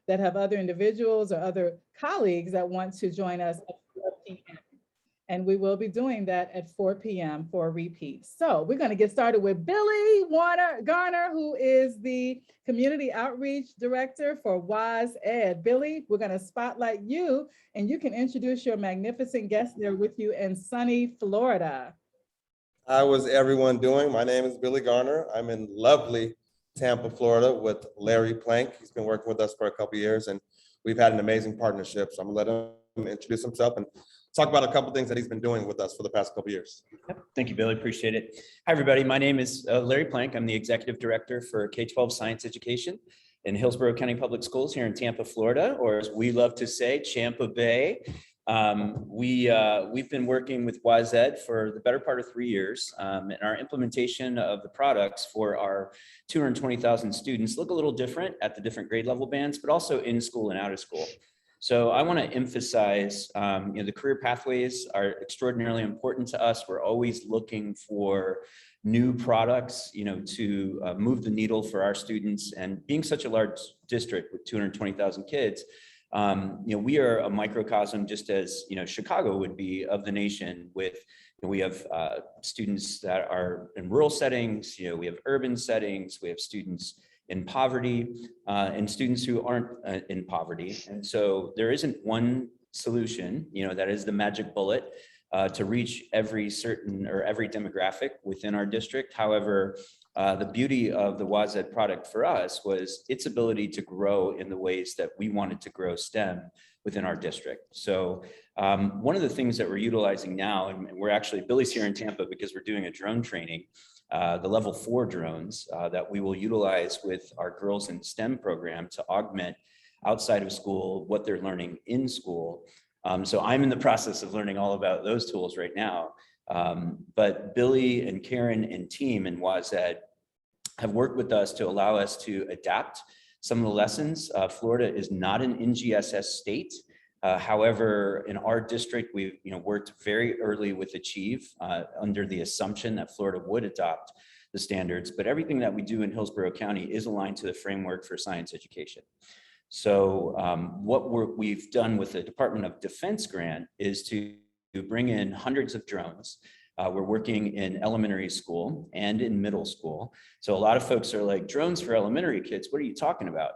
that have other individuals or other colleagues that want to join us at 4 p.m. And we will be doing that at 4 p.m. for a repeat. So we're going to get started with Billy Garner, who is the Community Outreach Director for Woz ED. Billy, we're going to spotlight you, and you can introduce your magnificent guest there with you in sunny Florida. How is everyone doing? My name is Billy Garner. I'm in lovely Tampa, Florida with Larry Plank. He's been working with us for a couple of years, and we've had an amazing partnership. So I'm gonna let him introduce himself and talk about a couple of things that he's been doing with us for the past couple of years. Thank you, Billy. Appreciate it. Hi, everybody. My name is Larry Plank. I'm the Executive Director for K-12 Science Education in Hillsborough County Public Schools here in Tampa, Florida, or as we love to say, Champa Bay. We've been working with Woz ED for the better part of 3 years, and our implementation of the products for our 220,000 students look a little different at the different grade level bands, but also in school and out of school. So I want to emphasize, the career pathways are extraordinarily important to us. We're always looking for new products, to move the needle for our students. And being such a large district with 220,000 kids, we are a microcosm, just as Chicago would be, of the nation. We have students that are in rural settings, we have urban settings, we have students in poverty, and students who aren't in poverty. And so there isn't one solution, that is the magic bullet to reach every demographic within our district. However, the beauty of the Woz ED product for us was its ability to grow in the ways that we wanted to grow STEM within our district. So one of the things that we're utilizing now, and Billy's here in Tampa because we're doing a drone training, the level 4 drones that we will utilize with our Girls in STEM program to augment outside of school what they're learning in school. So I'm in the process of learning all about those tools right now. But Billy and Karen and team in Woz ED have worked with us to allow us to adapt some of the lessons. Florida is not an NGSS state. However, in our district, we've worked very early with Achieve under the assumption that Florida would adopt the standards, but everything that we do in Hillsborough County is aligned to the framework for science education. So what we've done with the Department of Defense grant is to bring in hundreds of drones. We're working in elementary school and in middle school. So a lot of folks are like, drones for elementary kids, what are you talking about?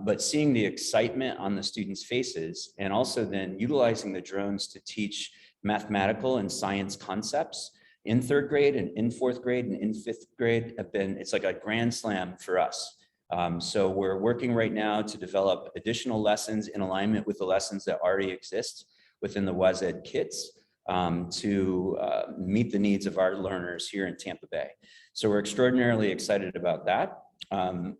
But seeing the excitement on the students' faces, and also then utilizing the drones to teach mathematical and science concepts in 3rd grade and in 4th grade and in 5th grade it's like a grand slam for us. So we're working right now to develop additional lessons in alignment with the lessons that already exist within the Woz ED kits to meet the needs of our learners here in Tampa Bay. So we're extraordinarily excited about that.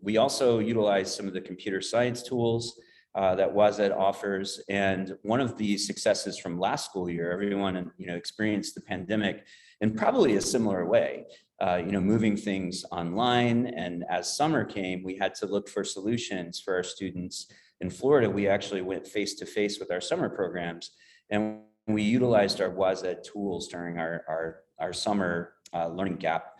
We also utilize some of the computer science tools that Woz ED offers. And one of the successes from last school year, everyone experienced the pandemic in probably a similar way, moving things online. And as summer came, we had to look for solutions for our students. In Florida, we actually went face-to-face with our summer programs, and we utilized our Woz ED tools during our summer learning gap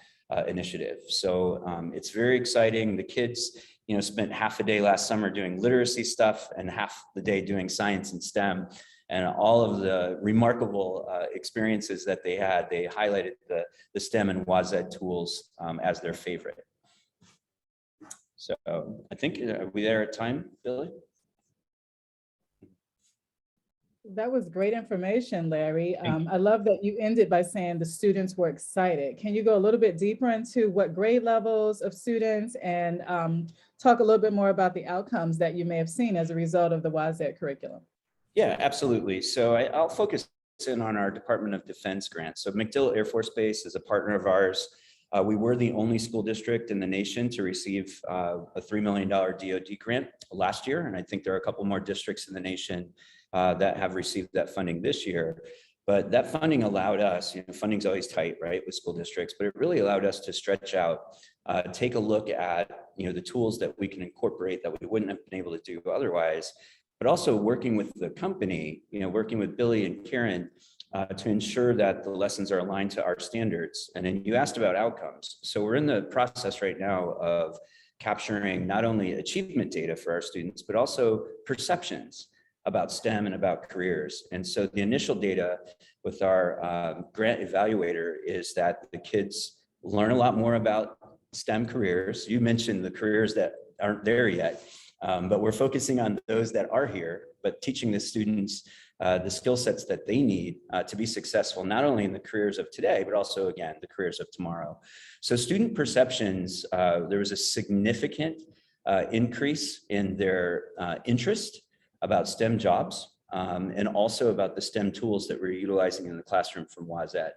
initiative. So it's very exciting. The kids, spent half a day last summer doing literacy stuff and half the day doing science and STEM. And all of the remarkable experiences that they had, they highlighted the STEM and Woz ED tools as their favorite. So I think, are we there at time, Billy? That was great information, Larry. I love that you ended by saying the students were excited. Can you go a little bit deeper into what grade levels of students, and talk a little bit more about the outcomes that you may have seen as a result of the Woz ED curriculum? Yeah, absolutely. So I'll focus in on our Department of Defense grant. So MacDill Air Force Base is a partner of ours. We were the only school district in the nation to receive a $3 million DoD grant last year. And I think there are a couple more districts in the nation that have received that funding this year. But that funding allowed us, funding's always tight, right, with school districts, but it really allowed us to stretch out, take a look at, the tools that we can incorporate that we wouldn't have been able to do otherwise, but also working with the company, working with Billy and Karen to ensure that the lessons are aligned to our standards. And then you asked about outcomes. So we're in the process right now of capturing not only achievement data for our students, but also perceptions about STEM and about careers. And so the initial data with our grant evaluator is that the kids learn a lot more about STEM careers. You mentioned the careers that aren't there yet, but we're focusing on those that are here, but teaching the students the skill sets that they need to be successful, not only in the careers of today, but also, again, the careers of tomorrow. So student perceptions, there was a significant increase in their interest about STEM jobs, and also about the STEM tools that we're utilizing in the classroom from Woz ED.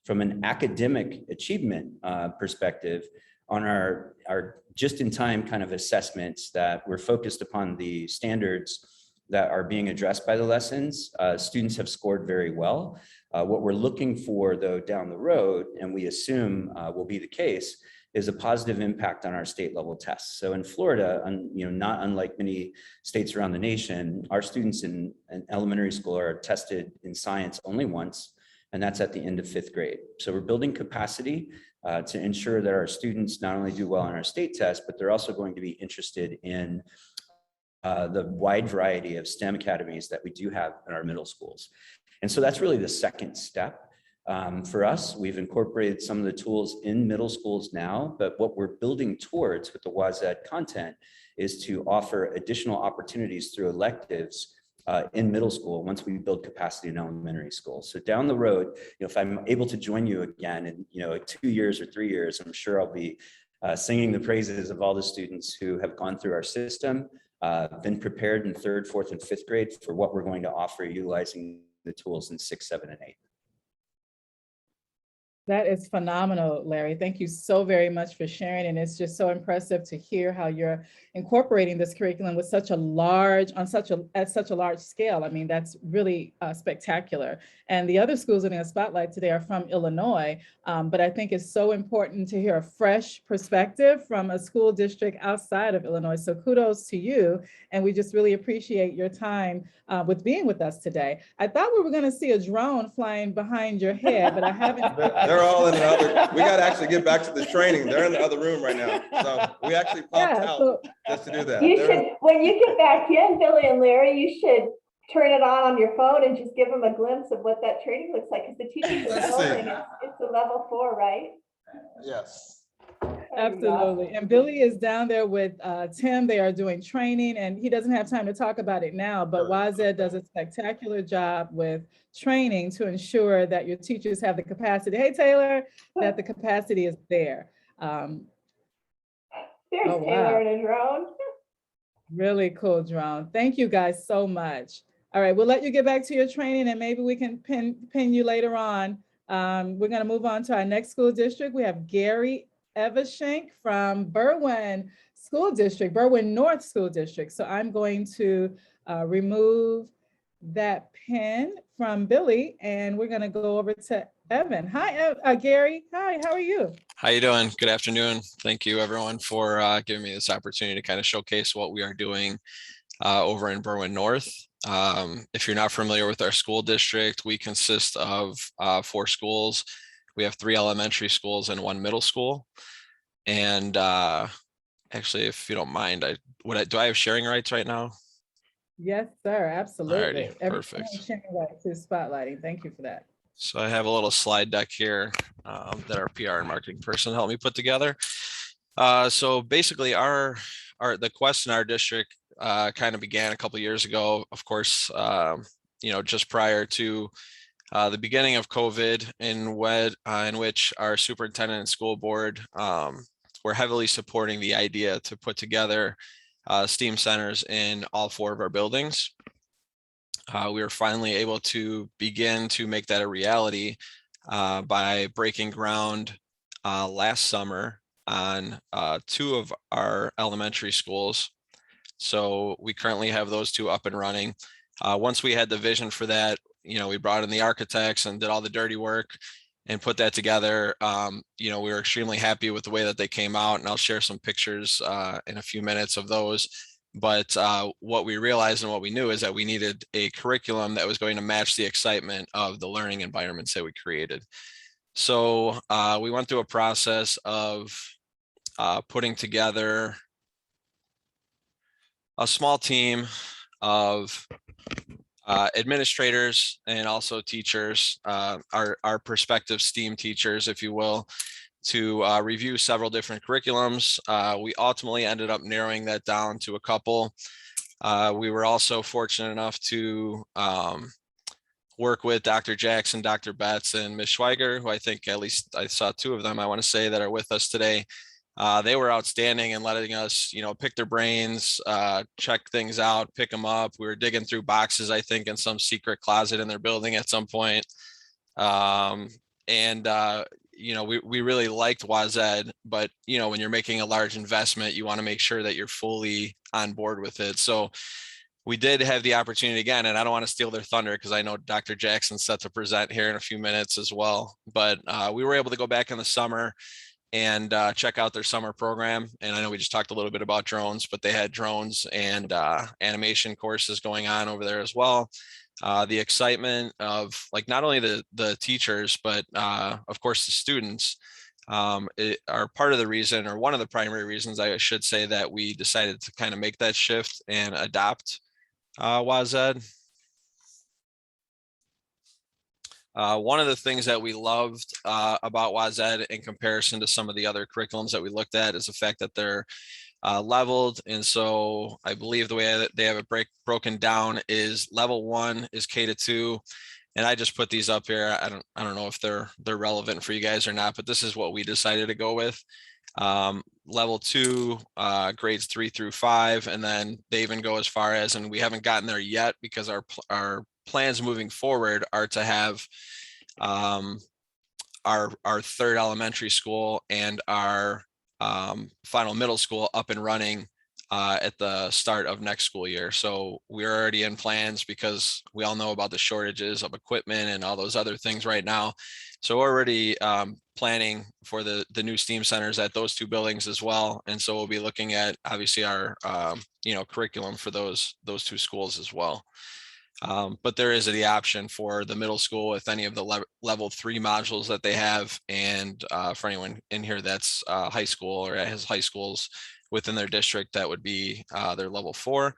From an academic achievement perspective, on our just-in-time kind of assessments that we're focused upon the standards that are being addressed by the lessons, students have scored very well. What we're looking for, though, down the road, and we assume will be the case, is a positive impact on our state level tests. So in Florida, not unlike many states around the nation, our students in elementary school are tested in science only once, and that's at the end of 5th grade. So we're building capacity to ensure that our students not only do well on our state test, but they're also going to be interested in the wide variety of STEM academies that we do have in our middle schools. And so that's really the second step. For us, we've incorporated some of the tools in middle schools now, but what we're building towards with the Woz ED content is to offer additional opportunities through electives in middle school once we build capacity in elementary school. So down the road, if I'm able to join you again in 2 years or 3 years, I'm sure I'll be singing the praises of all the students who have gone through our system, been prepared in 3rd, 4th, and 5th grade for what we're going to offer utilizing the tools in 6, 7, and 8. That is phenomenal, Larry. Thank you so very much for sharing. And it's just so impressive to hear how you're incorporating this curriculum with at such a large scale. I mean, that's really spectacular. And the other schools in the spotlight today are from Illinois, but I think it's so important to hear a fresh perspective from a school district outside of Illinois. So kudos to you. And we just really appreciate your time with being with us today. I thought we were going to see a drone flying behind your head, but I haven't. They're all in the other. We got to actually get back to the training. They're in the other room right now. So we actually popped out just to do that. You should, when you get back in, Billy and Larry, you should turn it on your phone and just give them a glimpse of what that training looks like. Because the teaching is building. It's a level 4, right? Yes. Absolutely. And Billy is down there with Tim. They are doing training, and he doesn't have time to talk about it now, but Woz ED does a spectacular job with training to ensure that your teachers have the capacity. Hey, Taylor, that the capacity is there. There's Taylor in a drone. Really cool drone. Thank you guys so much. All right, we'll let you get back to your training, and maybe we can pin you later on. We're going to move on to our next school district. We have Gary Evershank from Berwyn School District, Berwyn North School District. So I'm going to remove that pin from Billy, and we're going to go over to Evan. Hi, Gary. Hi, how are you? How you doing? Good afternoon. Thank you, everyone, for giving me this opportunity to kind of showcase what we are doing over in Berwyn North. If you're not familiar with our school district, we consist of 4 schools. We have 3 elementary schools and 1 middle school. And actually, if you don't mind, do I have sharing rights right now? Yes, sir. Absolutely. Alrighty, perfect. Sharing rights is spotlighting. Thank you for that. So I have a little slide deck here that our PR and marketing person helped me put together. So basically, the quest in our district kind of began a couple of years ago. Of course, just prior to the beginning of COVID, in which our superintendent and school board were heavily supporting the idea to put together STEAM centers in all 4 of our buildings. We were finally able to begin to make that a reality by breaking ground last summer on 2 of our elementary schools. So we currently have those 2 up and running. Once we had the vision for that, we brought in the architects and did all the dirty work and put that together. We were extremely happy with the way that they came out, and I'll share some pictures in a few minutes of those. But what we realized and what we knew is that we needed a curriculum that was going to match the excitement of the learning environments that we created. So we went through a process of putting together a small team of administrators and also teachers, our prospective STEAM teachers, if you will, to review several different curriculums. We ultimately ended up narrowing that down to a couple. We were also fortunate enough to work with Dr. Jackson, Dr. Betts, and Ms. Schweiger, who I think at least I saw two of them, I want to say, that are with us today. They were outstanding in letting us, pick their brains, check things out, pick them up. We were digging through boxes, I think, in some secret closet in their building at some point. We really liked Woz ED, but when you're making a large investment, you want to make sure that you're fully on board with it. So we did have the opportunity again, and I don't want to steal their thunder because I know Dr. Jackson's set to present here in a few minutes as well. But we were able to go back in the summer and check out their summer program. And I know we just talked a little bit about drones, but they had drones and animation courses going on over there as well. The excitement of not only the teachers, but of course the students are part of the reason, or one of the primary reasons I should say, that we decided to kind of make that shift and adopt Woz ED. One of the things that we loved about Woz ED in comparison to some of the other curriculums that we looked at is the fact that they're leveled. And so I believe the way that they have it broken down is level 1 is K-2. And I just put these up here. I don't know if they're relevant for you guys or not, but this is what we decided to go with. Level 2, grades 3 through 5, and then they even go as far as, and we haven't gotten there yet because our plans moving forward are to have our third elementary school and our final middle school up and running at the start of next school year. So we're already in plans because we all know about the shortages of equipment and all those other things right now. So we're already planning for the new STEAM centers at those two buildings as well. And so we'll be looking at obviously our curriculum for those two schools as well. But there is the option for the middle school with any of the level 3 modules that they have. And for anyone in here that's high school or has high schools within their district, that would be their level 4.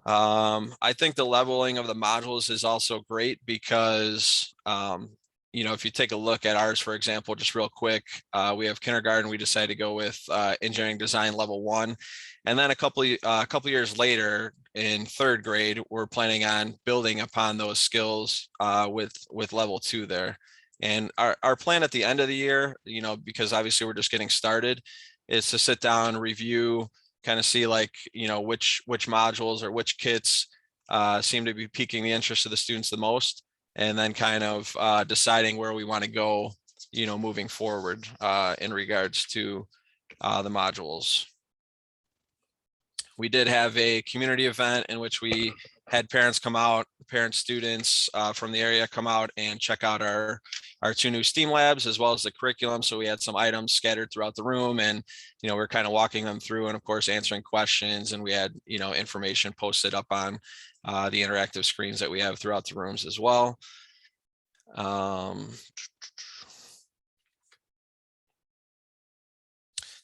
I think the leveling of the modules is also great because, if you take a look at ours, for example, just real quick, we have kindergarten, we decided to go with engineering design level 1. And then a couple years later in 3rd grade, we're planning on building upon those skills with level 2 there. And our plan at the end of the year, because obviously we're just getting started, is to sit down, review, kind of see which modules or which kits seem to be piquing the interest of the students the most, and then kind of deciding where we want to go, moving forward in regards to the modules. We did have a community event in which we had parents come out, students from the area come out and check out our 2 new STEAM labs as well as the curriculum. So we had some items scattered throughout the room, and we're kind of walking them through and of course answering questions, and we had information posted up on the interactive screens that we have throughout the rooms as well.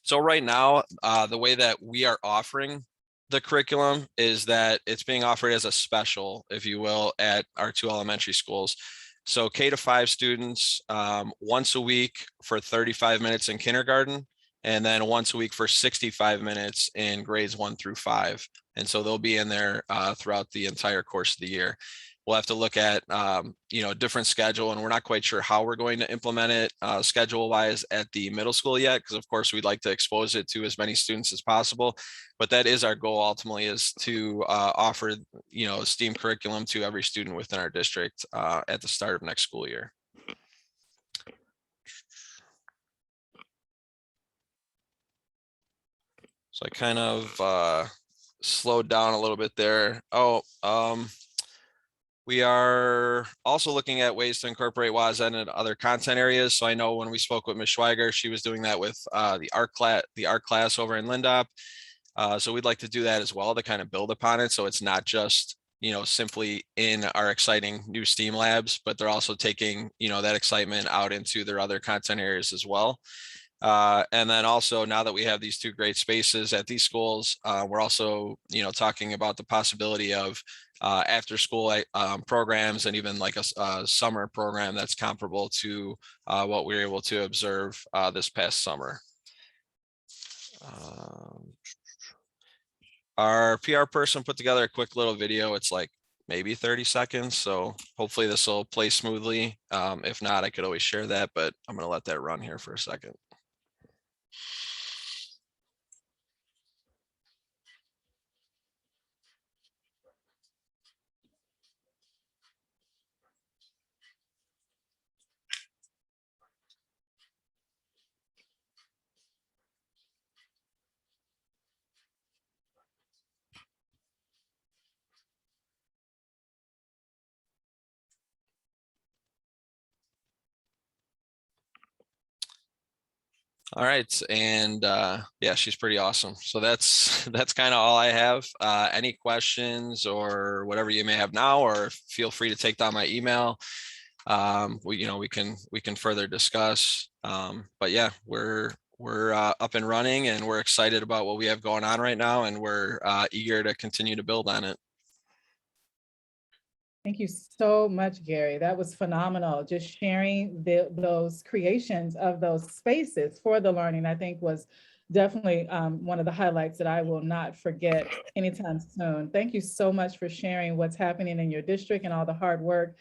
So right now, the way that we are offering the curriculum is that it's being offered as a special, if you will, at our 2 elementary schools. So K-5 students once a week for 35 minutes in kindergarten, and then once a week for 65 minutes in grades 1 through 5. And so they'll be in there throughout the entire course of the year. We'll have to look at, a different schedule, and we're not quite sure how we're going to implement it schedule wise at the middle school yet, because of course we'd like to expose it to as many students as possible. But that is our goal ultimately, is to offer, STEAM curriculum to every student within our district at the start of next school year. So I kind of slowed down a little bit there. We are also looking at ways to incorporate Woz ED into other content areas. So I know when we spoke with Ms. Schweiger, she was doing that with the art class over in Lindop. So we'd like to do that as well to kind of build upon it. So it's not just, simply in our exciting new STEAM labs, but they're also taking, that excitement out into their other content areas as well. And then also, now that we have these two great spaces at these schools, we're also, talking about the possibility of after school programs, and even like a summer program that's comparable to what we were able to observe this past summer. Our PR person put together a quick little video. It's like maybe 30 seconds. So hopefully this will play smoothly. If not, I could always share that, but I'm going to let that run here for a second. All right, and yeah, she's pretty awesome. So that's kind of all I have. Any questions or whatever you may have now, or feel free to take down my email. We can further discuss. But yeah, we're up and running, and we're excited about what we have going on right now, and we're eager to continue to build on it. Thank you so much, Gary. That was phenomenal. Just sharing those creations of those spaces for the learning, I think was definitely one of the highlights that I will not forget anytime soon. Thank you so much for sharing what's happening in your district and all the hard work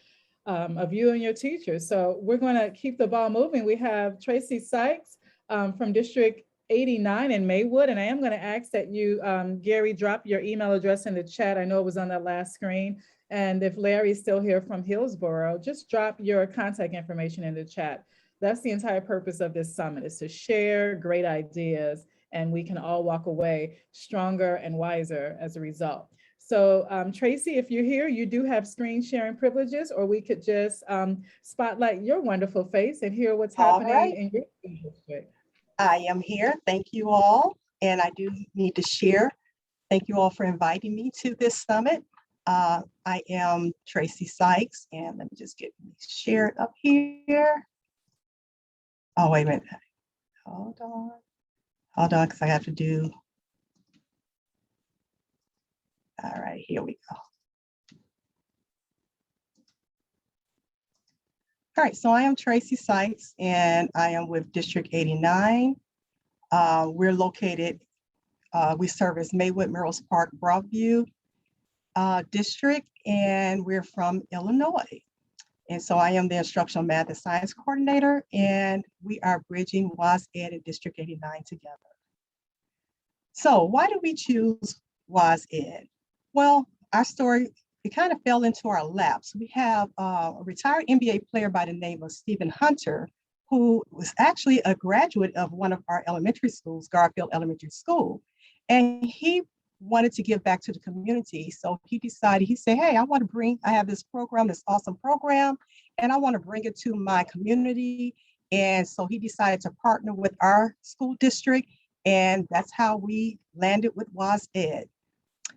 of you and your teachers. So we're going to keep the ball moving. We have Tracy Sykes from District 89 in Maywood, and I am going to ask that you, Gary, drop your email address in the chat. I know it was on that last screen. And if Larry's still here from Hillsborough, just drop your contact information in the chat. That's the entire purpose of this summit, is to share great ideas, and we can all walk away stronger and wiser as a result. So Tracy, if you're here, you do have screen sharing privileges, or we could just spotlight your wonderful face and hear what's happening in your district. I am here. Thank you all. And I do need to share. Thank you all for inviting me to this summit. I am Tracy Sykes, and let me just get shared up here. Oh, wait a minute. Hold on, because I have to do. All right, here we go. All right, so I am Tracy Sykes, and I am with District 89. We're located, we service Maywood, Merrills Park, Broadview district, and we're from Illinois. And so I am the instructional math and science coordinator, and we are bridging Woz ED and District 89 together. So why did we choose Woz ED? Well, our story, it kind of fell into our laps. We have a retired NBA player by the name of Stephen Hunter, who was actually a graduate of one of our elementary schools, Garfield Elementary School. And he wanted to give back to the community. So he decided, he said, hey, I have this program, this awesome program, and I want to bring it to my community. And so he decided to partner with our school district, and that's how we landed with Woz ED.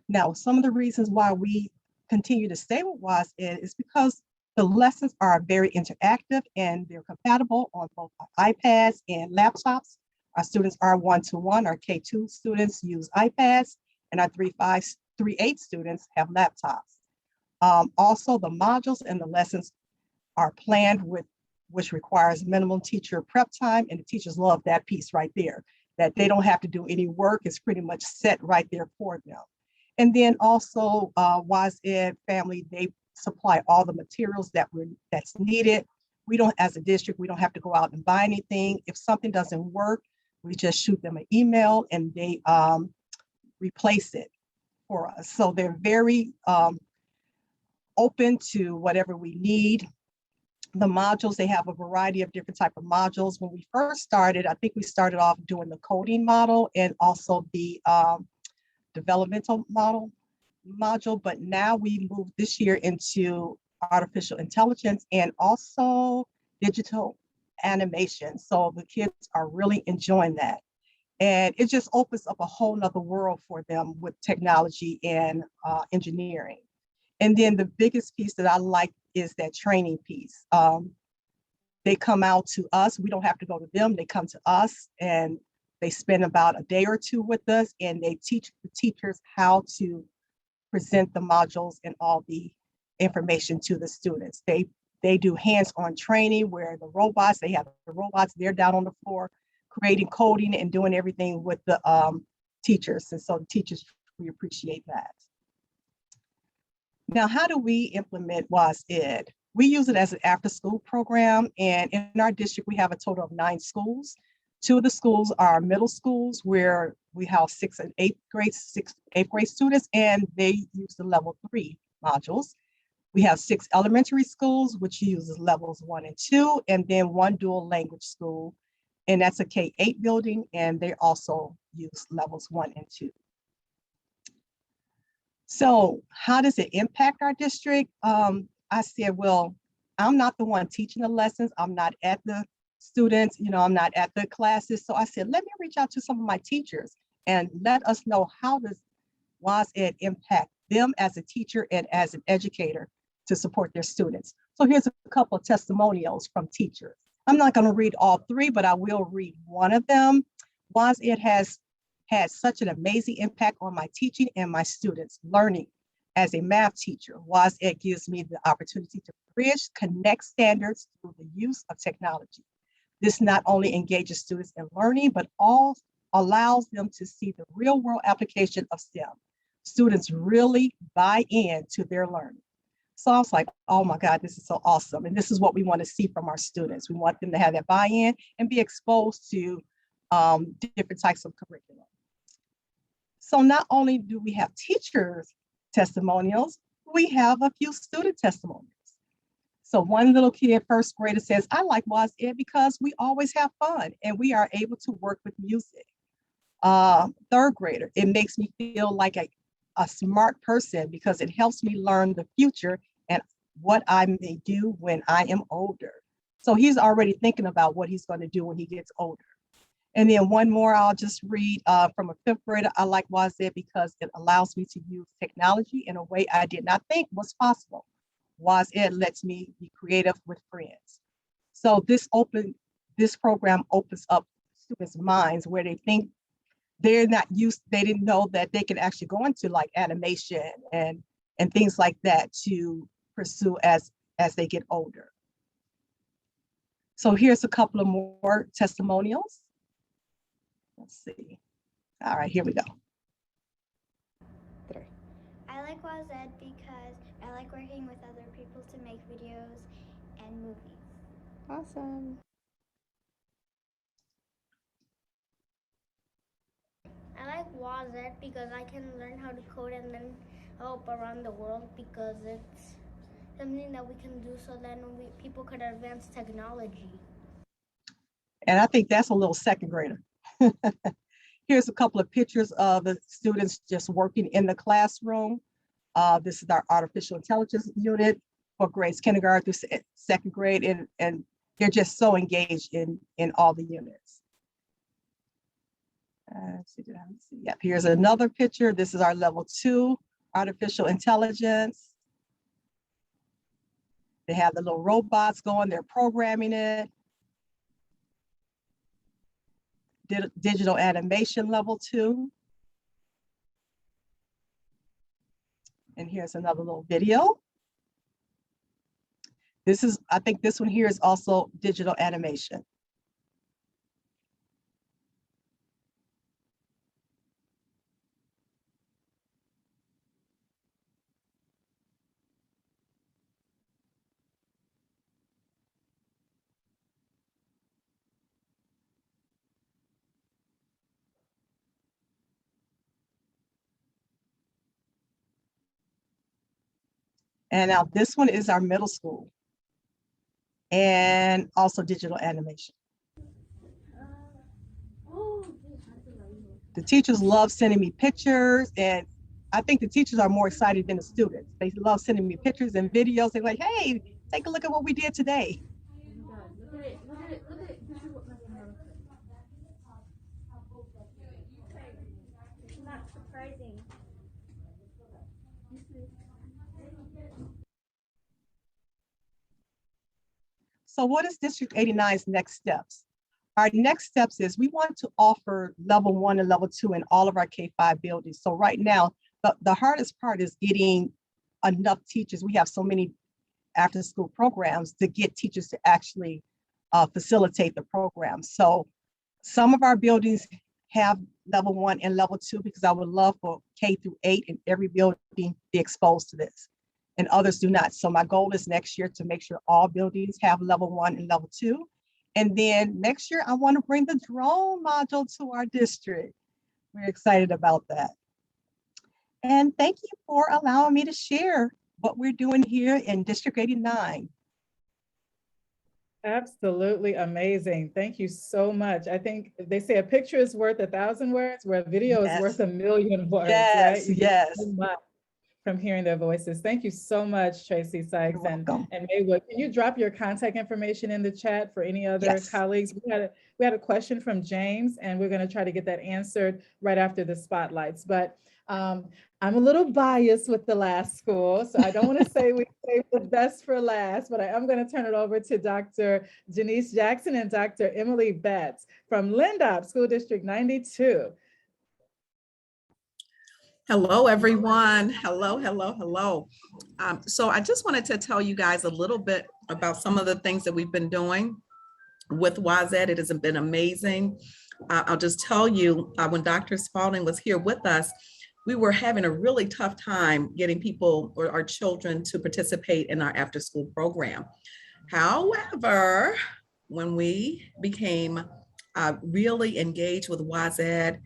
Now, some of the reasons why we continue to stay with Woz ED is because the lessons are very interactive and they're compatible on both iPads and laptops. Our students are one-to-one. Our K2 students use iPads, and our 3.5, 3.8 students have laptops. Also, the modules and the lessons are planned with, which requires minimum teacher prep time, and the teachers love that piece right there, that they don't have to do any work. It's pretty much set right there for them. And then also Woz ED family, they supply all the materials that's needed. We don't, as a district, we don't have to go out and buy anything. If something doesn't work, we just shoot them an email and they replace it for us. So they're very open to whatever we need. The modules, they have a variety of different type of modules. When we first started, I think we started off doing the coding model and also the developmental module, but now we moved this year into artificial intelligence and also digital animation. So the kids are really enjoying that. And it just opens up a whole nother world for them with technology and engineering. And then the biggest piece that I like is that training piece. They come out to us. We don't have to go to them. They come to us and they spend about a day or two with us, and they teach the teachers how to present the modules and all the information to the students. They do hands-on training where they have the robots, they're down on the floor creating coding and doing everything with the teachers. And so the teachers, we appreciate that. Now, how do we implement Woz ED? We use it as an after-school program, and in our district, we have a total of 9 schools. 2 of the schools are middle schools where we have 6th and 8th grade students, and they use the level 3 modules. We have 6 elementary schools, which uses levels 1 and 2, and then 1 dual language school, and that's a K-8 building, and they also use levels 1 and 2. So how does it impact our district? I said, well, I'm not the one teaching the lessons. I'm not at the students, I'm not at the classes. So I said, let me reach out to some of my teachers and let us know, how does Woz ED impact them as a teacher and as an educator to support their students? So here's a couple of testimonials from teachers. I'm not going to read all 3, but I will read one of them. Woz ED has had such an amazing impact on my teaching and my students' learning. As a math teacher, Woz ED gives me the opportunity to bridge, connect standards through the use of technology. This not only engages students in learning, but also allows them to see the real world application of STEM. Students really buy into their learning. So I was like, oh my God, this is so awesome. And this is what we want to see from our students. We want them to have that buy-in and be exposed to different types of curriculum. So not only do we have teachers' testimonials, we have a few student testimonials. So one little kid, 1st grader, says, I like Woz ED because we always have fun and we are able to work with music. 3rd grader, it makes me feel like a smart person because it helps me learn the future and what I may do when I am older. So he's already thinking about what he's going to do when he gets older. And then one more I'll just read from a 5th grader. I like Woz ED because it allows me to use technology in a way I did not think was possible. Woz ED lets me be creative with friends. So this program opens up students' minds where they think they didn't know that they can actually go into like animation and things like that to pursue as they get older. So here's a couple of more testimonials. Let's see. All right, here we go. I like Woz ED because I like working with other people to make videos and movies. Awesome. I like Woz ED because I can learn how to code and then help around the world because it's something that we can do so then people could advance technology. And I think that's a little 2nd grader. Here's a couple of pictures of the students just working in the classroom. This is our artificial intelligence unit for grades kindergarten through 2nd grade, and they're just so engaged in all the units. Let's see. Yep, here's another picture. This is our level 2 artificial intelligence. They have the little robots going, they're programming it. Digital animation level 2. And here's another little video. I think this one here is also digital animation. And now this one is our middle school and also digital animation. The teachers love sending me pictures, and I think the teachers are more excited than the students. They love sending me pictures and videos. They're like, hey, take a look at what we did today. Look at it, look at it, look at it. This is what my camera looks like. It's not surprising. So what is District 89's next steps? Our next steps is we want to offer level 1 and level 2 in all of our K-5 buildings. So right now, the hardest part is getting enough teachers. We have so many after school programs to get teachers to actually facilitate the program. So some of our buildings have level 1 and level 2 because I would love for K-8 in every building be exposed to this, and others do not. So my goal is next year to make sure all buildings have level 1 and level 2. And then next year, I want to bring the drone module to our district. We're excited about that. And thank you for allowing me to share what we're doing here in District 89. Absolutely amazing. Thank you so much. I think they say a picture is worth 1,000 words, where a video is worth 1,000,000 words, right? Yes, yes. So much from hearing their voices. Thank you so much, Tracy Sykes and Maywood. Can you drop your contact information in the chat for any other colleagues? We had a question from James, and we're going to try to get that answered right after the spotlights. But I'm a little biased with the last school, so I don't want to say we saved the best for last, but I am going to turn it over to Dr. Janice Jackson and Dr. Emily Betts from Lindop School District 92. Hello, everyone. Hello, hello, hello. So I just wanted to tell you guys a little bit about some of the things that we've been doing with Woz ED. It has been amazing. I'll just tell you, when Dr. Spalding was here with us, we were having a really tough time getting people or our children to participate in our after-school program. However, when we became really engaged with Woz ED,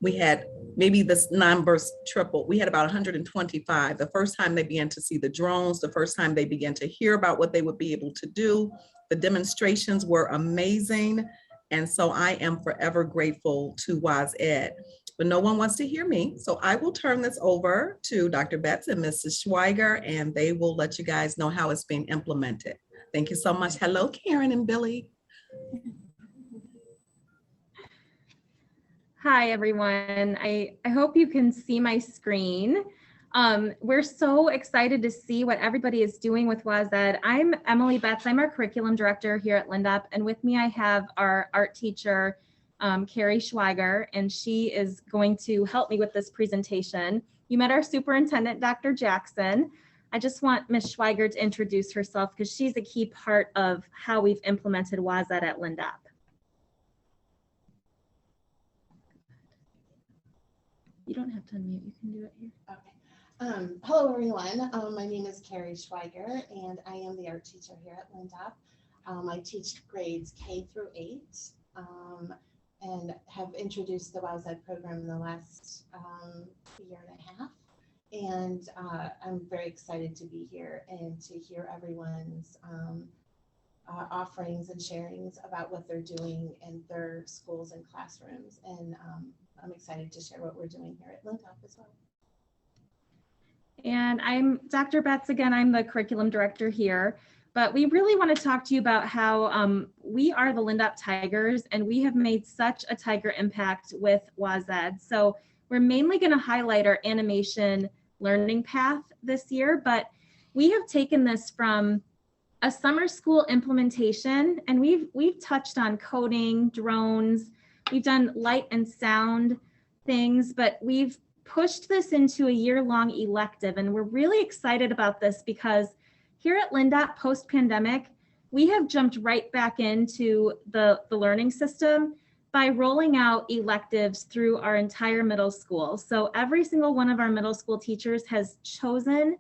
we had maybe this numbers tripled. We had about 125. The first time they began to see the drones, the first time they began to hear about what they would be able to do. The demonstrations were amazing. And so I am forever grateful to Woz ED. But no one wants to hear me. So I will turn this over to Dr. Betts and Mrs. Schweiger, and they will let you guys know how it's being implemented. Thank you so much. Hello, Karen and Billy. Hi, everyone. I hope you can see my screen. We're so excited to see what everybody is doing with Woz ED. I'm Emily Betts. I'm our curriculum director here at Lindop, and with me I have our art teacher, Carrie Schweiger, and she is going to help me with this presentation. You met our superintendent, Dr. Jackson. I just want Ms. Schweiger to introduce herself because she's a key part of how we've implemented Woz ED at Lindop. You don't have to unmute, you can do it here. Okay. Hello, everyone. My name is Carrie Schweiger, and I am the art teacher here at Lindop. I teach grades K through 8, and have introduced the Woz ED program in the last year and a half. And I'm very excited to be here and to hear everyone's offerings and sharings about what they're doing in their schools and classrooms. And I'm excited to share what we're doing here at Lindop as well. And I'm Dr. Betts again. I'm the curriculum director here, but we really want to talk to you about how we are the Lindop Tigers, and we have made such a tiger impact with Woz ED. So we're mainly going to highlight our animation learning path this year, but we have taken this from a summer school implementation, and we've touched on coding, drones, we've done light and sound things, but we've pushed this into a year-long elective, and we're really excited about this because here at Lindop post-pandemic, we have jumped right back into the learning system by rolling out electives through our entire middle school. So every single one of our middle school teachers has chosen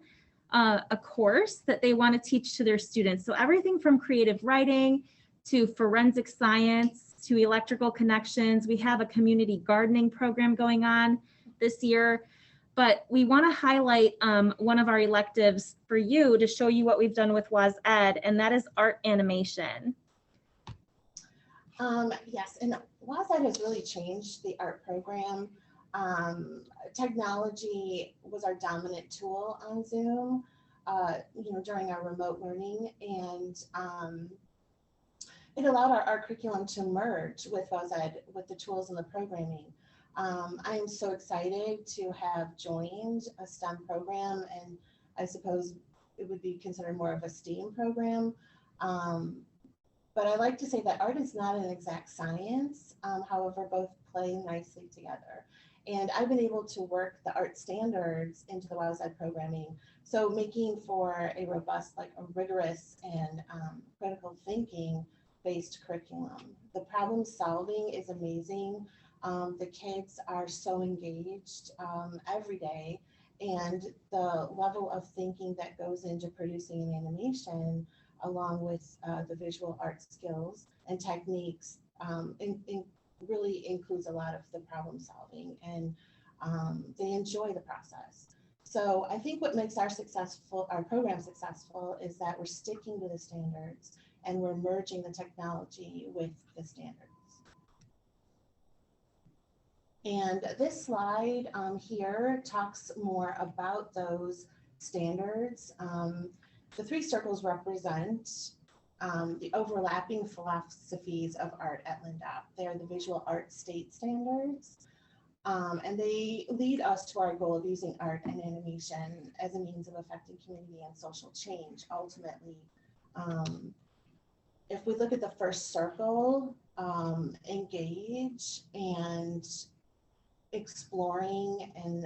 a course that they want to teach to their students. So everything from creative writing to forensic science to electrical connections. We have a community gardening program going on this year, but we want to highlight one of our electives for you to show you what we've done with Woz ED, and that is art animation. Yes, and Woz ED has really changed the art program. Technology was our dominant tool on Zoom, during our remote learning, and it allowed our curriculum to merge with Woz ED, with the tools and the programming. I am so excited to have joined a STEM program, and I suppose it would be considered more of a STEAM program, But I like to say that art is not an exact science, however, both play nicely together. And I've been able to work the art standards into the Woz ED programming. So making for a robust, like a rigorous and critical thinking based curriculum. The problem solving is amazing. The kids are so engaged every day, and the level of thinking that goes into producing an animation along with the visual art skills and techniques really includes a lot of the problem solving, and they enjoy the process. So I think what makes our program successful is that we're sticking to the standards and we're merging the technology with the standards. And this slide here talks more about those standards. The three circles represent the overlapping philosophies of art at Lindop. They're the visual art state standards, and they lead us to our goal of using art and animation as a means of affecting community and social change. Ultimately, if we look at the first circle, engage and exploring and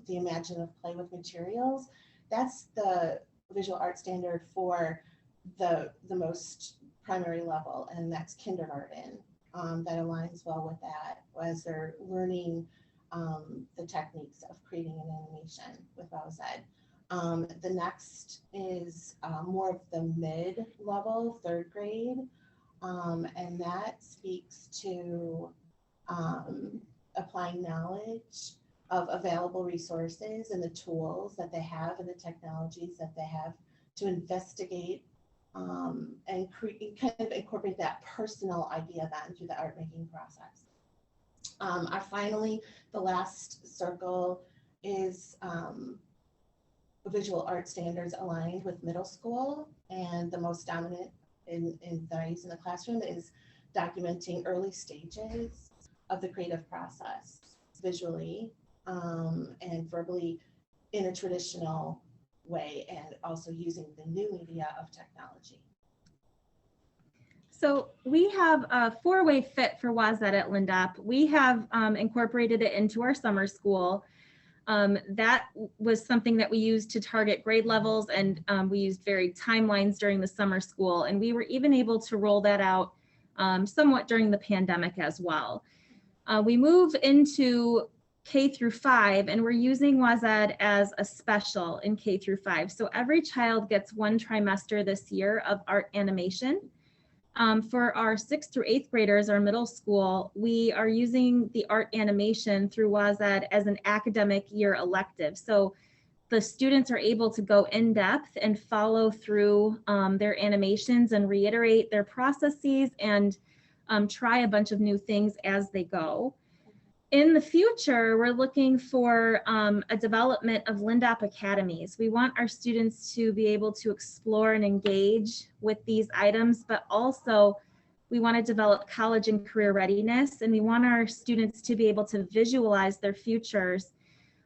the imaginative play with materials, that's the visual art standard for the most primary level, and that's kindergarten. That aligns well with that as they're learning the techniques of creating an animation with Woz ED. The next is more of the mid-level, third grade, and that speaks to applying knowledge of available resources and the tools that they have and the technologies that they have to investigate and kind of incorporate that personal idea then through the art making process. Finally, the last circle is visual art standards aligned with middle school, and the most dominant that I use in the classroom is documenting early stages of the creative process visually and verbally in a traditional way, and also using the new media of technology. So we have a 4-way fit for Woz ED at Lindop. We have incorporated it into our summer school. That was something that we used to target grade levels, and we used varied timelines during the summer school. And we were even able to roll that out somewhat during the pandemic as well. We move into K through 5, and we're using Woz ED as a special in K through 5. So every child gets 1 trimester this year of art animation. For our 6th through 8th graders, our middle school, we are using the art animation through Woz ED as an academic year elective. So the students are able to go in depth and follow through their animations and reiterate their processes and try a bunch of new things as they go. In the future, we're looking for a development of Lindop Academies. We want our students to be able to explore and engage with these items, but also we want to develop college and career readiness, and we want our students to be able to visualize their futures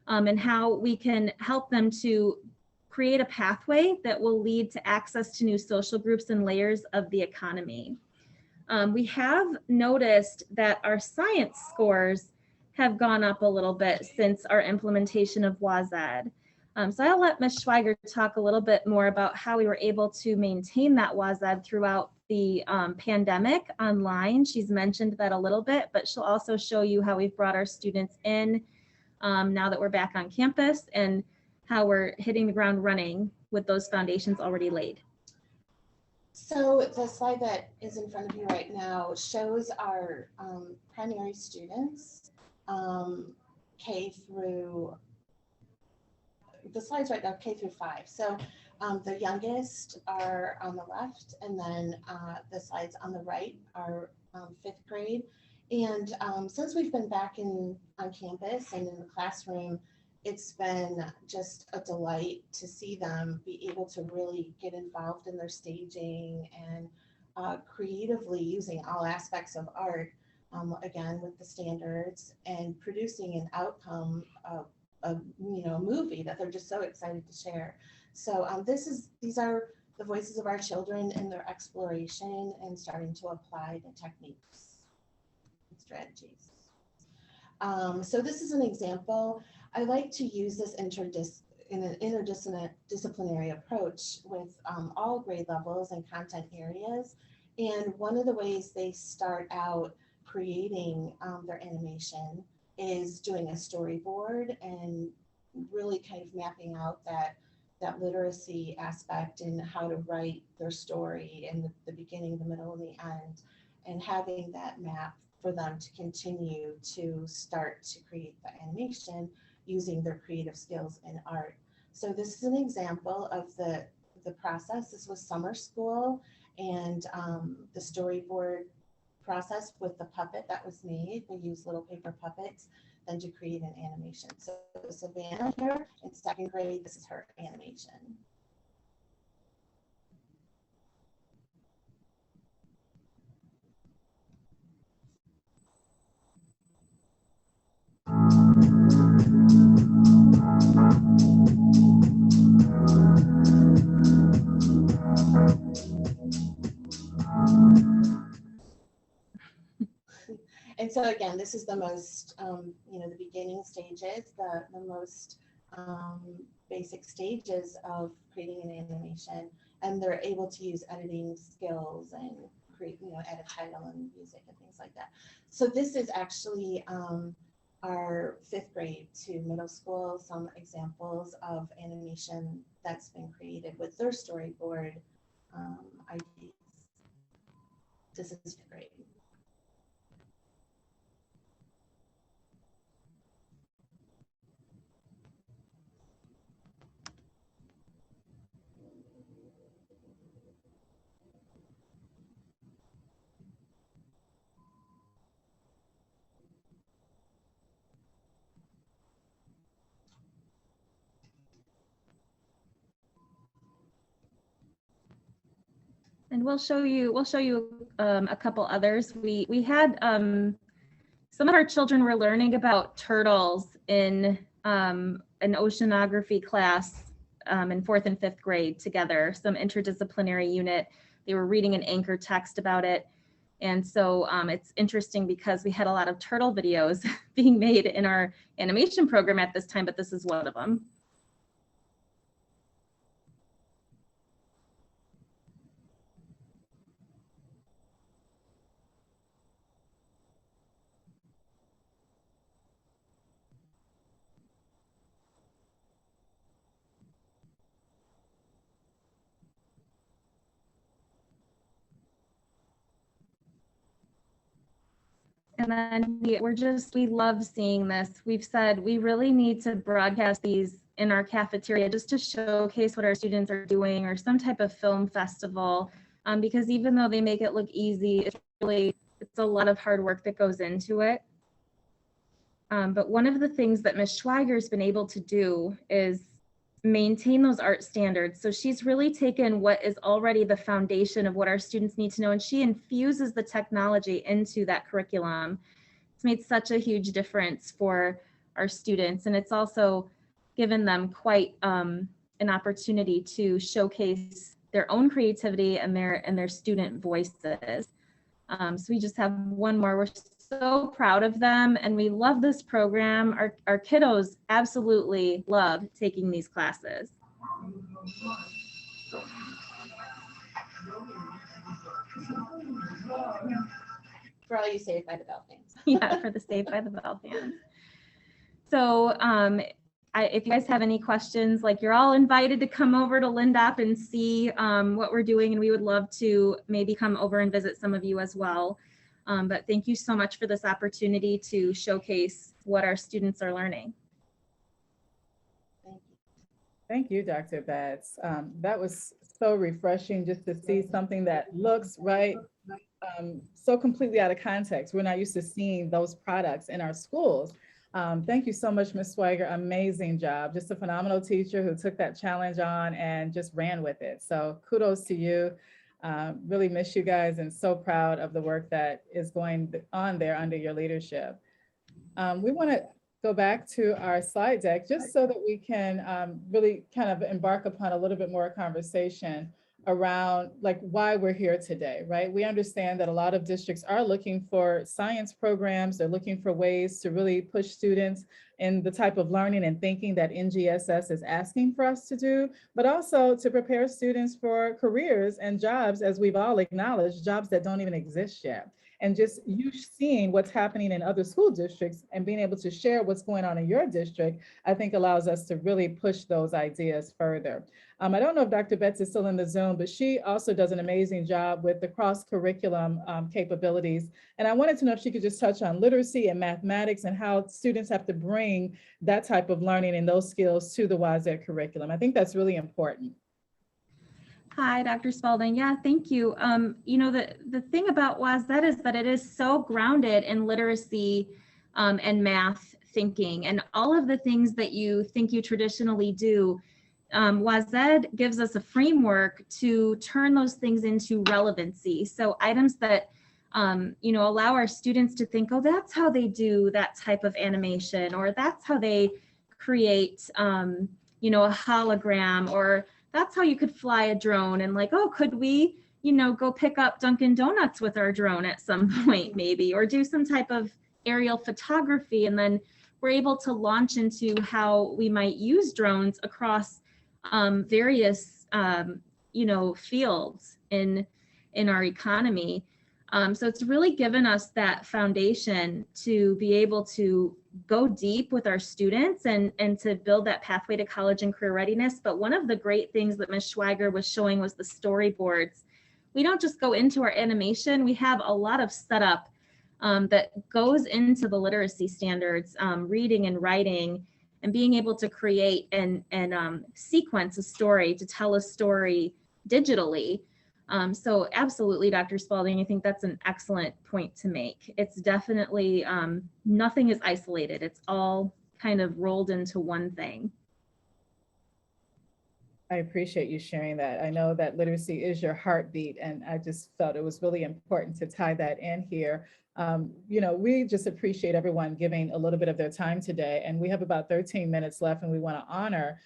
and how we can help them to create a pathway that will lead to access to new social groups and layers of the economy. We have noticed that our science scores have gone up a little bit since our implementation of Woz ED. So I'll let Ms. Schweiger talk a little bit more about how we were able to maintain that Woz ED throughout the pandemic online. She's mentioned that a little bit, but she'll also show you how we've brought our students in now that we're back on campus and how we're hitting the ground running with those foundations already laid. So the slide that is in front of you right now shows our primary students K through, the slides right now, K through 5. So the youngest are on the left, and then the slides on the right are 5th grade. And since we've been back on campus and in the classroom, it's been just a delight to see them be able to really get involved in their staging and creatively using all aspects of art, again, with the standards, and producing an outcome of a movie that they're just so excited to share. So these are the voices of our children in their exploration and starting to apply the techniques and strategies. So this is an example. I like to use this in an interdisciplinary approach with all grade levels and content areas. And one of the ways they start out creating their animation is doing a storyboard and really kind of mapping out that literacy aspect and how to write their story in the beginning, the middle, and the end, and having that map for them to continue to start to create the animation using their creative skills in art. So this is an example of the process. This was summer school, and the storyboard process with the puppet that was made. They used little paper puppets then to create an animation. So Savannah here in second grade, this is her animation. And so again, this is the most, the beginning stages, the most basic stages of creating an animation, and they're able to use editing skills and create, add a title and music and things like that. So this is actually our 5th grade to middle school, some examples of animation that's been created with their storyboard ideas. This is 5th grade. And we'll show you a couple others. We had some of our children were learning about turtles in an oceanography class in 4th and 5th grade together, some interdisciplinary unit. They were reading an anchor text about it. And so it's interesting because we had a lot of turtle videos being made in our animation program at this time, but this is one of them. And then we love seeing this. We've said we really need to broadcast these in our cafeteria just to showcase what our students are doing, or some type of film festival, because even though they make it look easy, it's a lot of hard work that goes into it. But one of the things that Ms. Schweiger's been able to do is maintain those art standards. So she's really taken what is already the foundation of what our students need to know, and she infuses the technology into that curriculum. It's made such a huge difference for our students, and it's also given them quite an opportunity to showcase their own creativity and their student voices. So we just have one more. We're so proud of them, and we love this program. Our kiddos absolutely love taking these classes. For all you Saved by the Bell fans. Yeah, for the Saved by the Bell fans. So if you guys have any questions, like, you're all invited to come over to Lindop and see what we're doing, and we would love to maybe come over and visit some of you as well. But thank you so much for this opportunity to showcase what our students are learning. Thank you, Dr. Batts. That was so refreshing just to see something that looks right, so completely out of context. We're not used to seeing those products in our schools. Thank you so much, Ms. Schweiger. Amazing job. Just a phenomenal teacher who took that challenge on and just ran with it. So kudos to you. Really miss you guys, and so proud of the work that is going on there under your leadership. We want to go back to our slide deck just so that we can really kind of embark upon a little bit more conversation around like why we're here today, right? We understand that a lot of districts are looking for science programs. They're looking for ways to really push students in the type of learning and thinking that NGSS is asking for us to do, but also to prepare students for careers and jobs, as we've all acknowledged, jobs that don't even exist yet. And just you seeing what's happening in other school districts and being able to share what's going on in your district, I think allows us to really push those ideas further. I don't know if Dr. Betts is still in the Zoom, but she also does an amazing job with the cross-curriculum capabilities. And I wanted to know if she could just touch on literacy and mathematics and how students have to bring that type of learning and those skills to the Woz ED curriculum. I think that's really important. Hi, Dr. Spalding. Yeah, thank you. You know, the thing about Woz ED is that it is so grounded in literacy and math thinking, and all of the things that you think you traditionally do. Woz ED gives us a framework to turn those things into relevancy. So items that, you know, allow our students to think, oh, that's how they do that type of animation, or that's how they create, you know, a hologram, or that's how you could fly a drone. And like, oh, could we, you know, go pick up Dunkin' Donuts with our drone at some point maybe, or do some type of aerial photography. And then we're able to launch into how we might use drones across various, you know, fields in our economy. So it's really given us that foundation to be able to go deep with our students and to build that pathway to college and career readiness. But one of the great things that Ms. Schweiger was showing was the storyboards. We don't just go into our animation, we have a lot of setup that goes into the literacy standards, reading and writing, and being able to create and sequence a story, to tell a story digitally. So absolutely, Dr. Spalding, I think that's an excellent point to make. It's definitely, nothing is isolated. It's all kind of rolled into one thing. I appreciate you sharing that. I know that literacy is your heartbeat, and I just felt it was really important to tie that in here. You know, we just appreciate everyone giving a little bit of their time today, and we have about 13 minutes left, and we want to honor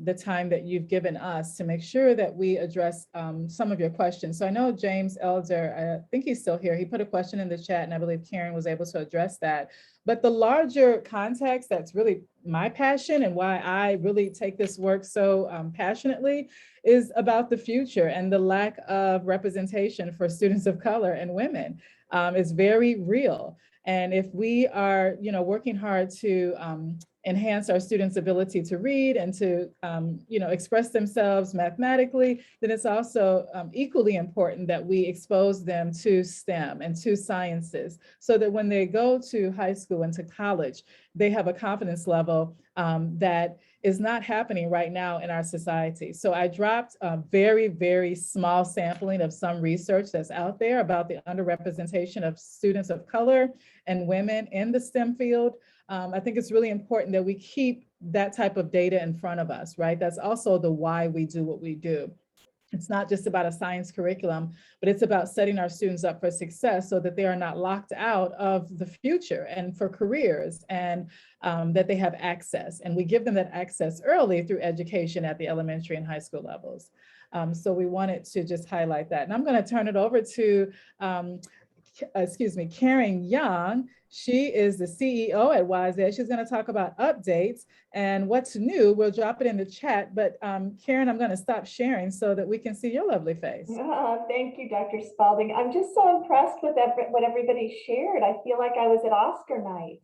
the time that you've given us to make sure that we address some of your questions. So I know James Elder, I think he's still here. He put a question in the chat, and I believe Karen was able to address that. But the larger context, that's really my passion and why I really take this work so passionately, is about the future and the lack of representation for students of color and women is very real. And if we are, you know, working hard to enhance our students' ability to read and to, you know, express themselves mathematically, then it's also equally important that we expose them to STEM and to sciences, so that when they go to high school and to college, they have a confidence level that is not happening right now in our society. So I dropped a very, very small sampling of some research that's out there about the underrepresentation of students of color and women in the STEM field. I think it's really important that we keep that type of data in front of us, right? That's also the why we do what we do. It's not just about a science curriculum, but it's about setting our students up for success so that they are not locked out of the future and for careers, and that they have access. And we give them that access early through education at the elementary and high school levels. So we wanted to just highlight that. And I'm going to turn it over to Karen Young. She is the CEO at Woz ED. She's going to talk about updates and what's new. We'll drop it in the chat, but Karen, I'm going to stop sharing so that we can see your lovely face. Thank you, Dr. Spalding. I'm just so impressed with what everybody shared. I feel like I was at Oscar night.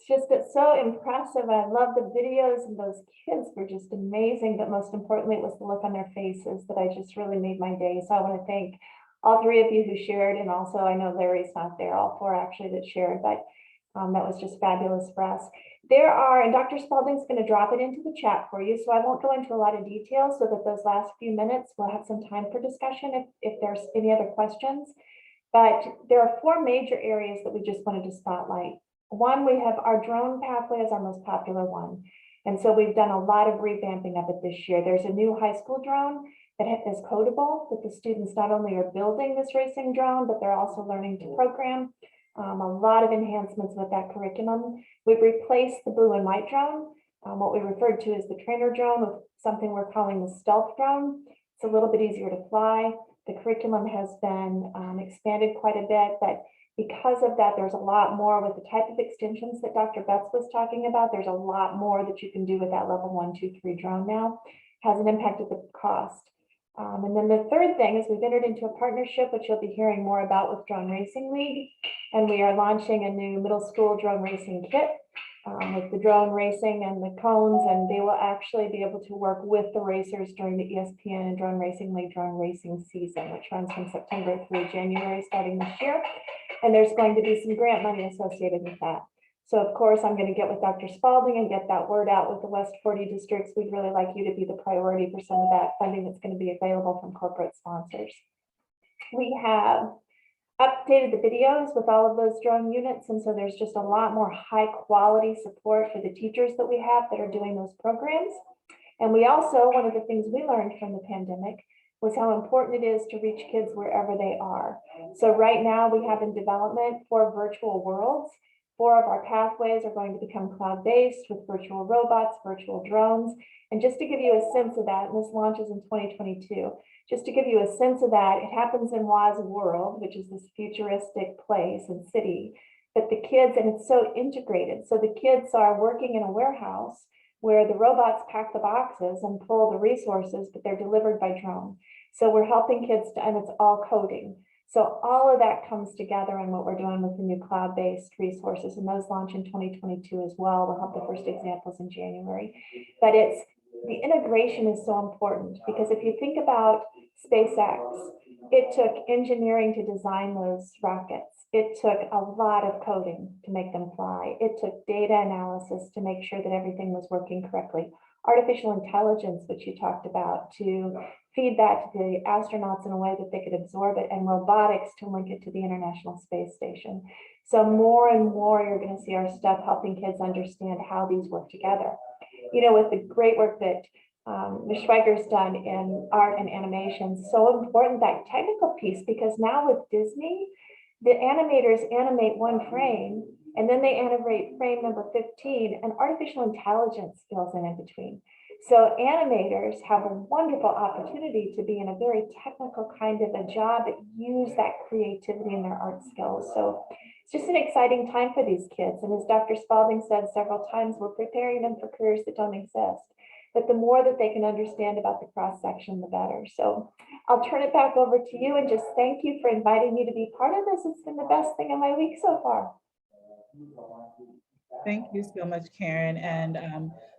It's so impressive. I love the videos, and those kids were just amazing, but most importantly, it was the look on their faces that I just really made my day. So I want to thank all three of you who shared, and also I know Larry's not there, all four actually that shared, but that was just fabulous for us. There are, and Dr. Spalding's going to drop it into the chat for you, so I won't go into a lot of detail, so that those last few minutes we'll have some time for discussion if there's any other questions. But there are four major areas that we just wanted to spotlight. One, we have our drone pathway as our most popular one. And so we've done a lot of revamping of it this year. There's a new high school drone that is codable, that the students not only are building this racing drone, but they're also learning to program. A lot of enhancements with that curriculum. We've replaced the blue and white drone, what we referred to as the trainer drone, with something we're calling the stealth drone. It's a little bit easier to fly. The curriculum has been expanded quite a bit, but because of that, there's a lot more with the type of extensions that Dr. Betts was talking about. There's a lot more that you can do with that level 1, 2, 3 drone now. Has an impact at the cost. And then the third thing is we've entered into a partnership, which you'll be hearing more about, with Drone Racing League. And we are launching a new middle school drone racing kit with the drone racing and the cones, and they will actually be able to work with the racers during the ESPN and Drone Racing League drone racing season, which runs from September through January starting this year. And there's going to be some grant money associated with that. So of course, I'm going to get with Dr. Spalding and get that word out with the West 40 districts. We'd really like you to be the priority for some of that funding that's going to be available from corporate sponsors. We have updated the videos with all of those drone units. And so there's just a lot more high quality support for the teachers that we have that are doing those programs. And we also, one of the things we learned from the pandemic was how important it is to reach kids wherever they are. So right now we have in development 4 virtual worlds. 4 of our pathways are going to become cloud-based with virtual robots, virtual drones. And just to give you a sense of that, and this launches in 2022, just to give you a sense of that, it happens in Woz World, which is this futuristic place and city, but the kids, and it's so integrated. So the kids are working in a warehouse where the robots pack the boxes and pull the resources, but they're delivered by drone. So we're helping kids to, and it's all coding. So all of that comes together in what we're doing with the new cloud-based resources, and those launch in 2022 as well. We'll have the first examples in January. But it's, the integration is so important, because if you think about SpaceX, it took engineering to design those rockets. It took a lot of coding to make them fly. It took data analysis to make sure that everything was working correctly. Artificial intelligence, which you talked about, to feed that to the astronauts in a way that they could absorb it, and robotics to link it to the International Space Station. So more and more, you're going to see our stuff helping kids understand how these work together. You know, with the great work that Ms. Schweiger's done in art and animation, so important, that technical piece, because now with Disney, the animators animate one frame, and then they animate frame number 15, and artificial intelligence fills in between. So animators have a wonderful opportunity to be in a very technical kind of a job that use that creativity in their art skills. So it's just an exciting time for these kids. And as Dr. Spalding said several times, we're preparing them for careers that don't exist. But the more that they can understand about the cross-section, the better. So I'll turn it back over to you and just thank you for inviting me to be part of this. It's been the best thing of my week so far. Thank you so much, Karen. And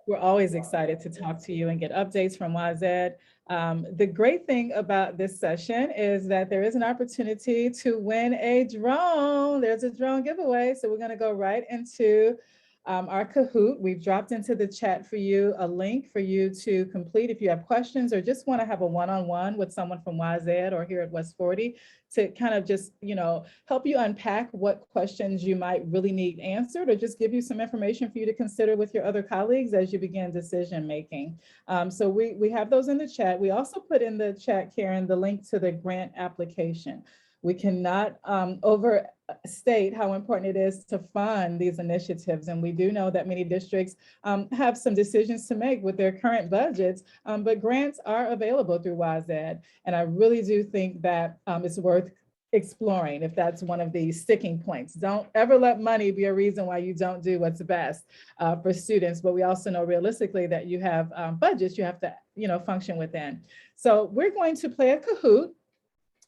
we're always excited to talk to you and get updates from Woz ED. The great thing about this session is that there is an opportunity to win a drone. There's a drone giveaway. So we're going to go right into our Kahoot. We've dropped into the chat for you a link for you to complete if you have questions or just want to have a one-on-one with someone from Woz ED or here at West 40 to kind of just, you know, help you unpack what questions you might really need answered, or just give you some information for you to consider with your other colleagues as you begin decision making. So we have those in the chat. We also put in the chat, Karen, the link to the grant application. We cannot overstate how important it is to fund these initiatives. And we do know that many districts have some decisions to make with their current budgets, but grants are available through Woz ED. And I really do think that it's worth exploring if that's one of the sticking points. Don't ever let money be a reason why you don't do what's best for students. But we also know realistically that you have budgets you have to, you know, function within. So we're going to play a Kahoot.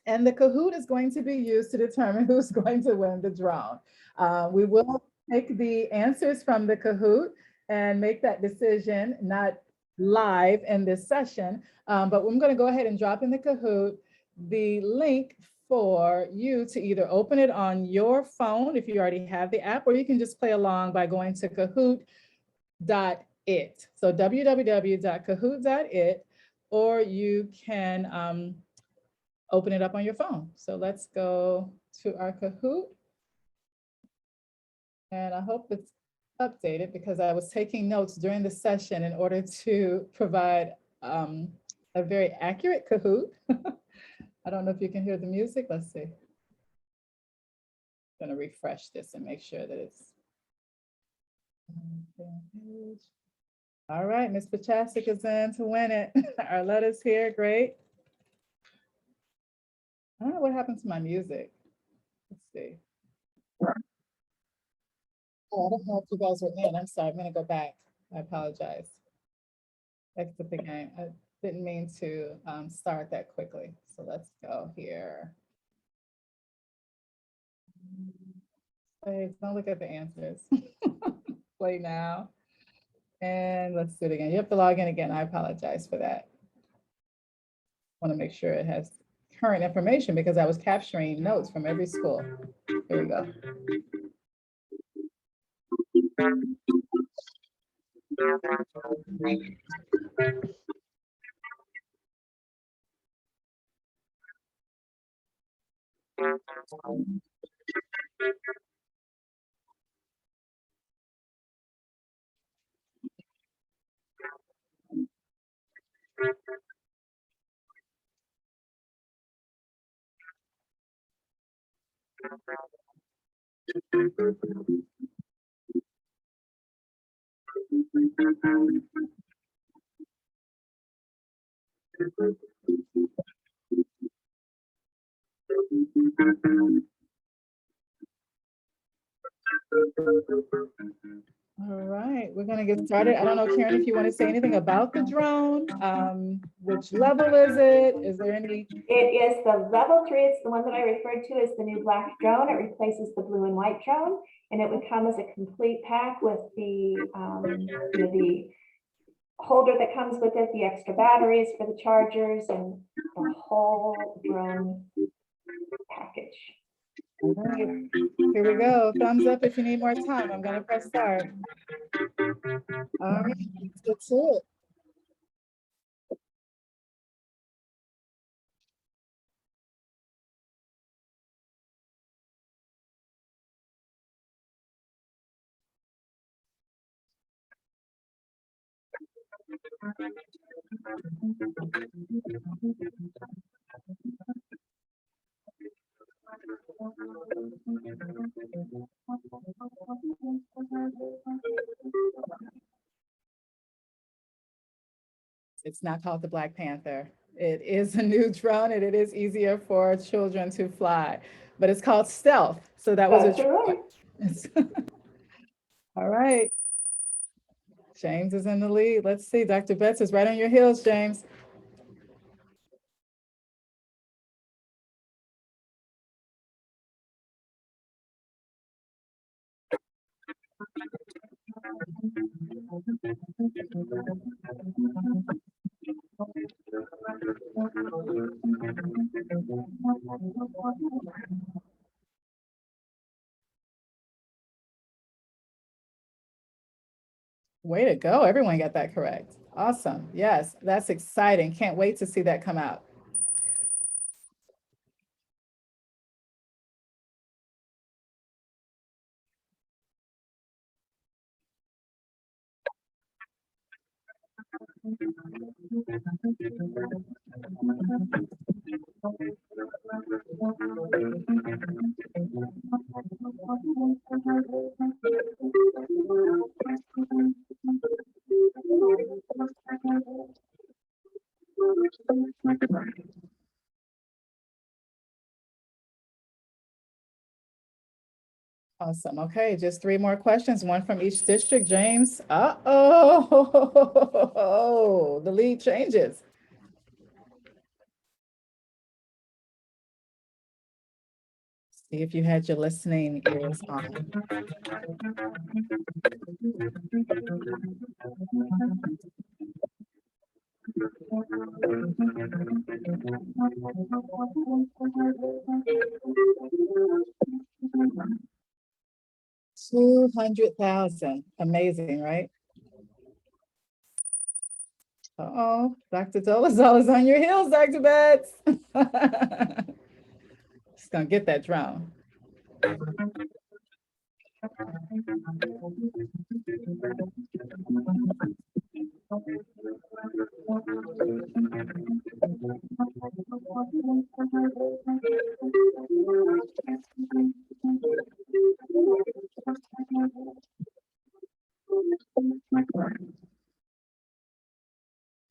And the Kahoot is going to be used to determine who's going to win the drone. We will take the answers from the Kahoot and make that decision, not live in this session, but I'm going to go ahead and drop in the Kahoot the link for you to either open it on your phone if you already have the app, or you can just play along by going to kahoot.it. So www.kahoot.it, or you can open it up on your phone. So let's go to our Kahoot. And I hope it's updated because I was taking notes during the session in order to provide a very accurate Kahoot. I don't know if you can hear the music. Let's see. I'm gonna refresh this and make sure that it's. All right, Ms. Pachasik is in to win it. Our letter's here, great. I don't know what happened to my music. Let's see. Oh, I don't know if you guys were in. I'm sorry. I'm gonna go back. I apologize. Exit the game. I didn't mean to start that quickly. So let's go here. Hey, don't look at the answers. Play now. And let's do it again. You have to log in again. I apologize for that. Want to make sure it has current information because I was capturing notes from every school. Here we go. All right, we're gonna get started. I don't know, Karen, if you want to say anything about the drone. Which level is it? Is there any? It is the level 3. It's the one that I referred to as the new black drone. It replaces the blue and white drone, and it would come as a complete pack with the the holder that comes with it, the extra batteries for the chargers, and the whole drone package. All right, here we go. Thumbs up if you need more time. I'm gonna press start. All right, let's get to it. It's not called the Black Panther. It is a new drone and it is easier for children to fly, but it's called Stealth. So that was That's a right. All right. James is in the lead. Let's see. Dr. Betts is right on your heels, James. Way to go. Everyone got that correct. Awesome. Yes, that's exciting. Can't wait to see that come out. Awesome. Okay, just 3 more questions, one from each district. James, uh-oh, the lead changes. See if you had your listening ears on. $200,000. Amazing, right? Uh-oh, Dr. Dolezal is on your heels, Dr. Betts. Just gonna get that drone.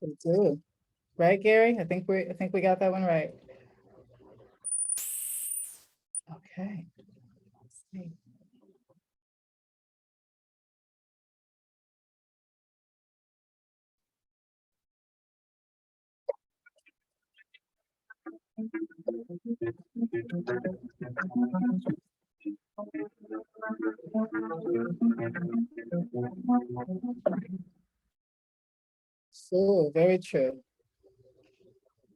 We do. Right, Gary? I think we got that one right. Okay. Let's see. So very true.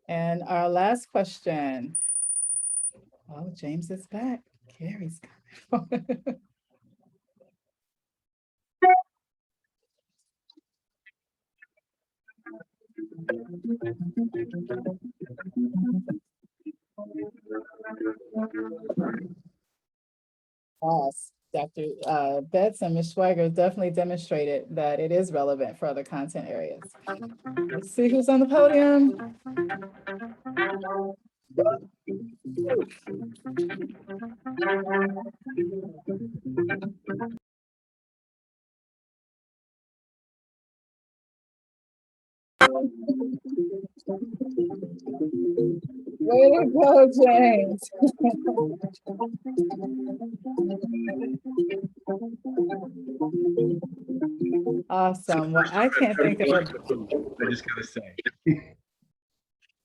And our last question. Oh, James is back. Carrie's coming. Yes, Dr. Betts and Ms. Schweiger definitely demonstrated that it is relevant for other content areas. Let's see who's on the podium. Way to go, James. Awesome. Well, I can't think of it. I just gotta say.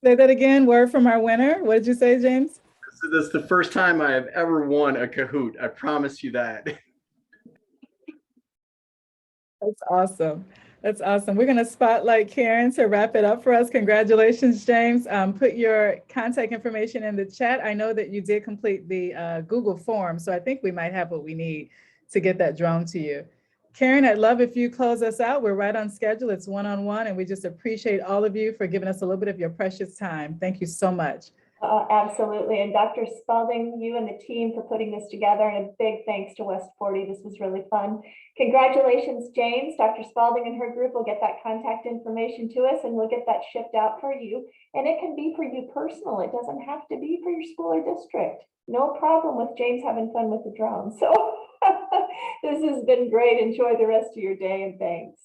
Say that again, word from our winner. What did you say, James? So this is the first time I have ever won a Kahoot. I promise you that. That's awesome. That's awesome. We're going to spotlight Karen to wrap it up for us. Congratulations, James. Put your contact information in the chat. I know that you did complete the Google form, so I think we might have what we need to get that drone to you. Karen, I'd love if you close us out. We're right on schedule. It's one-on-one, and we just appreciate all of you for giving us a little bit of your precious time. Thank you so much. Absolutely. And Dr. Spalding, you and the team for putting this together, and a big thanks to West 40. This was really fun. Congratulations, James. Dr. Spalding and her group will get that contact information to us, and we'll get that shipped out for you. And it can be for you personal. It doesn't have to be for your school or district. No problem with James having fun with the drone. So this has been great. Enjoy the rest of your day, and thanks.